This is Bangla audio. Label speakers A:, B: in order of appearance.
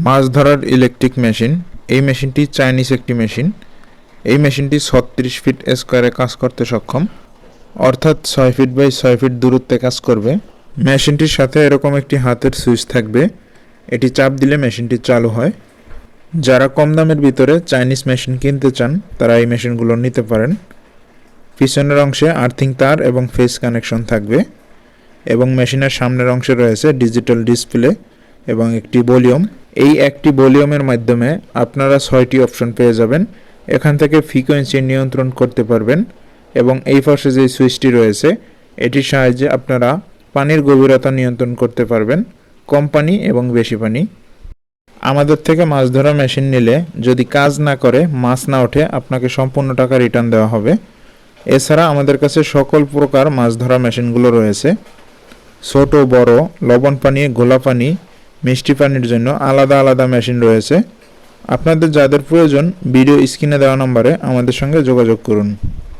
A: মাছ ধরার ইলেকট্রিক মেশিন। এই মেশিনটি চাইনিজ একটি মেশিন। এই মেশিনটি 36 ফিট স্কোয়ারে কাজ করতে সক্ষম, অর্থাৎ 6 ফিট বাই 6 ফিট দূরত্বে কাজ করবে। মেশিনটির সাথে এরকম একটি হাতের সুইচ থাকবে, এটি চাপ দিলে মেশিনটি চালু হয়। যারা কম দামের ভিতরে চাইনিজ মেশিন কিনতে চান তারা এই মেশিনগুলো নিতে পারেন। পিছনের অংশে আর্থিং তার এবং ফেস কানেকশন থাকবে এবং মেশিনের সামনের অংশে রয়েছে ডিজিটাল ডিসপ্লে এবং একটি ভলিউম। এই একটি ভলিউমের মাধ্যমে আপনারা 6টি অপশন পেয়ে যাবেন। এখান থেকে ফ্রিকোয়েন্সি নিয়ন্ত্রণ করতে পারবেন এবং এই পাশে যে সুইচটি রয়েছে এটির সাহায্যে আপনারা পানির গভীরতা নিয়ন্ত্রণ করতে পারবেন, কম পানি এবং বেশি পানি। আমাদের থেকে মাছ ধরা মেশিন নিলে যদি কাজ না করে, মাছ না ওঠে, আপনাকে সম্পূর্ণ টাকা রিটার্ন দেওয়া হবে। এছাড়া আমাদের কাছে সকল প্রকার মাছ ধরা মেশিনগুলো রয়েছে। ছোট বড়, লবণ পানি, ঘোলা পানি, মিষ্টি পানির জন্য আলাদা আলাদা মেশিন রয়েছে। আপনাদের যাদের প্রয়োজন ভিডিও স্ক্রিনে দেওয়া নম্বরে আমাদের সঙ্গে যোগাযোগ করুন।